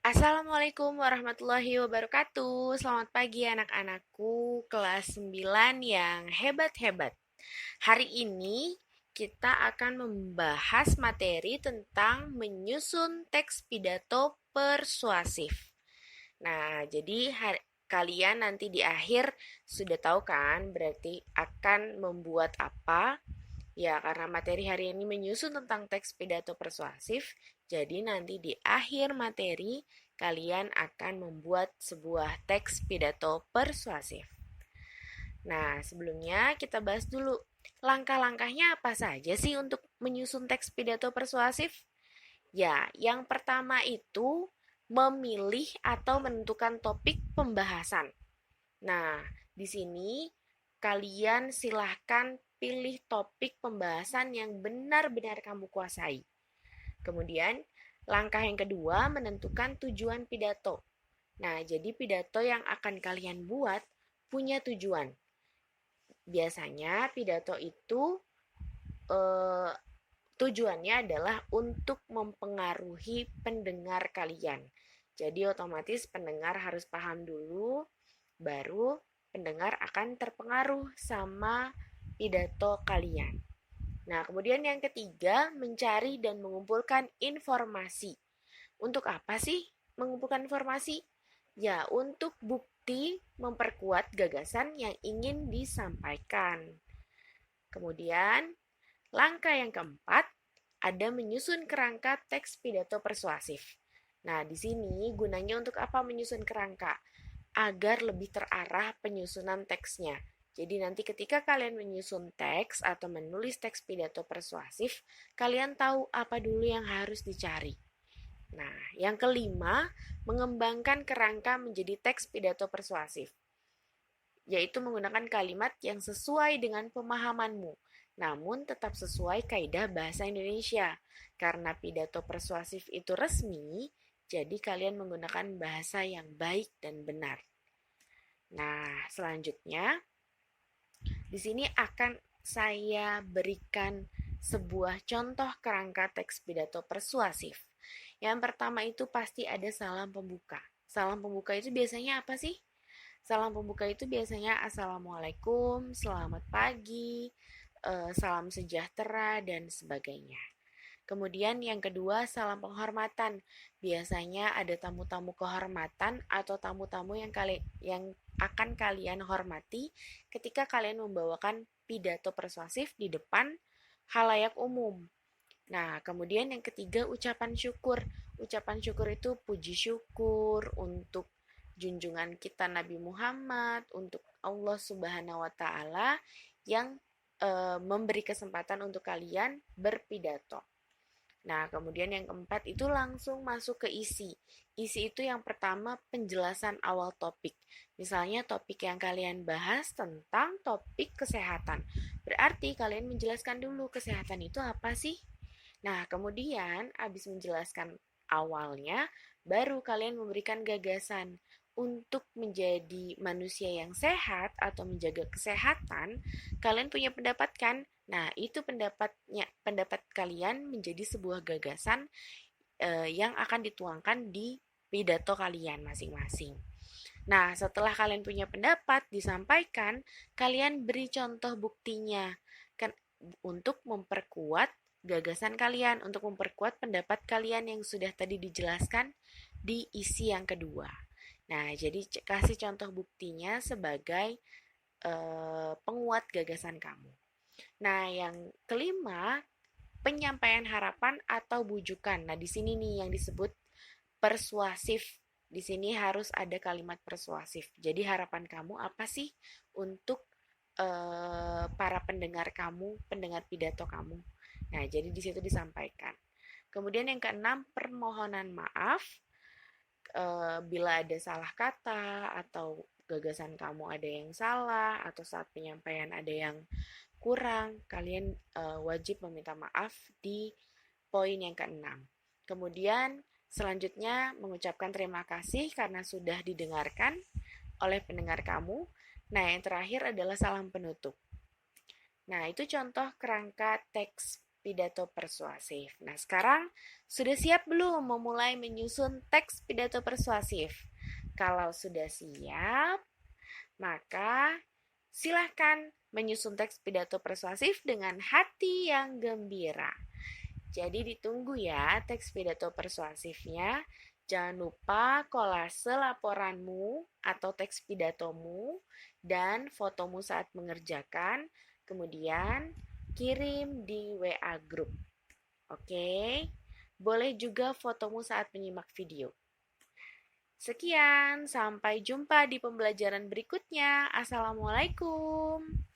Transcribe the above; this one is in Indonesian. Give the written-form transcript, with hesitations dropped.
Assalamualaikum warahmatullahi wabarakatuh. Selamat pagi anak-anakku kelas 9 yang hebat-hebat. Hari ini kita akan membahas materi tentang menyusun teks pidato persuasif. Nah, jadi kalian nanti di akhir sudah tahu kan berarti akan membuat apa? Ya, karena materi hari ini menyusun tentang teks pidato persuasif, jadi nanti di akhir materi kalian akan membuat sebuah teks pidato persuasif. Nah, sebelumnya kita bahas dulu langkah-langkahnya apa saja sih untuk menyusun teks pidato persuasif? Ya, yang pertama itu memilih atau menentukan topik pembahasan. Nah, di sini kalian silahkan pilih topik pembahasan yang benar-benar kamu kuasai. Kemudian, langkah yang kedua menentukan tujuan pidato. Nah, jadi pidato yang akan kalian buat punya tujuan. Biasanya pidato itu eh, tujuannya adalah untuk mempengaruhi pendengar kalian. Jadi otomatis pendengar harus paham dulu, baru pendengar akan terpengaruh sama pidato kalian. Nah, kemudian yang ketiga, mencari dan mengumpulkan informasi. Untuk apa sih mengumpulkan informasi? Ya, untuk bukti memperkuat gagasan yang ingin disampaikan. Kemudian, langkah yang keempat, ada menyusun kerangka teks pidato persuasif. Nah, di sini gunanya untuk apa menyusun kerangka? Agar lebih terarah penyusunan teksnya. Jadi nanti ketika kalian menyusun teks atau menulis teks pidato persuasif, kalian tahu apa dulu yang harus dicari. Nah, yang kelima, mengembangkan kerangka menjadi teks pidato persuasif, yaitu menggunakan kalimat yang sesuai dengan pemahamanmu, namun tetap sesuai kaidah bahasa Indonesia. Karena pidato persuasif itu resmi, jadi kalian menggunakan bahasa yang baik dan benar. Nah, selanjutnya di sini akan saya berikan sebuah contoh kerangka teks pidato persuasif. Yang pertama itu pasti ada salam pembuka. Salam pembuka itu biasanya apa sih? Salam pembuka itu biasanya Assalamualaikum, selamat pagi, salam sejahtera, dan sebagainya. Kemudian yang kedua, salam penghormatan. Biasanya ada tamu-tamu kehormatan atau tamu-tamu yang akan kalian hormati ketika kalian membawakan pidato persuasif di depan halayak umum. Nah, kemudian yang ketiga, ucapan syukur. Ucapan syukur itu puji syukur untuk junjungan kita Nabi Muhammad, untuk Allah Subhanahu wa taala yang memberi kesempatan untuk kalian berpidato. Nah, kemudian yang keempat itu langsung masuk ke isi. Isi itu yang pertama penjelasan awal topik. Misalnya topik yang kalian bahas tentang topik kesehatan. Berarti kalian menjelaskan dulu kesehatan itu apa sih? Nah, kemudian habis menjelaskan awalnya, baru kalian memberikan gagasan untuk menjadi manusia yang sehat atau menjaga kesehatan. Kalian punya pendapat kan? Nah, itu pendapat kalian menjadi sebuah gagasan yang akan dituangkan di pidato kalian masing-masing. Nah, setelah kalian punya pendapat disampaikan, kalian beri contoh buktinya kan untuk memperkuat gagasan kalian, untuk memperkuat pendapat kalian yang sudah tadi dijelaskan di isi yang kedua. Nah, jadi kasih contoh buktinya sebagai penguat gagasan kamu. Nah, yang kelima, penyampaian harapan atau bujukan. Nah, di sini nih yang disebut persuasif. Di sini harus ada kalimat persuasif. Jadi harapan kamu apa sih untuk para pendengar kamu, pendengar pidato kamu? Nah, jadi di situ disampaikan. Kemudian yang keenam, permohonan maaf bila ada salah kata atau gagasan kamu ada yang salah atau saat penyampaian ada yang kurang, kalian wajib meminta maaf di poin yang keenam. Kemudian selanjutnya mengucapkan terima kasih karena sudah didengarkan oleh pendengar kamu. Nah, yang terakhir adalah salam penutup. Nah, itu contoh kerangka teks pidato persuasif. Nah, sekarang sudah siap belum memulai menyusun teks pidato persuasif? Kalau sudah siap, maka silahkan menyusun teks pidato persuasif dengan hati yang gembira. Jadi ditunggu ya teks pidato persuasifnya. Jangan lupa kolase laporanmu atau teks pidatomu dan fotomu saat mengerjakan. Kemudian kirim di WA Group. Oke? Boleh juga fotomu saat menyimak video. Sekian, sampai jumpa di pembelajaran berikutnya. Assalamualaikum.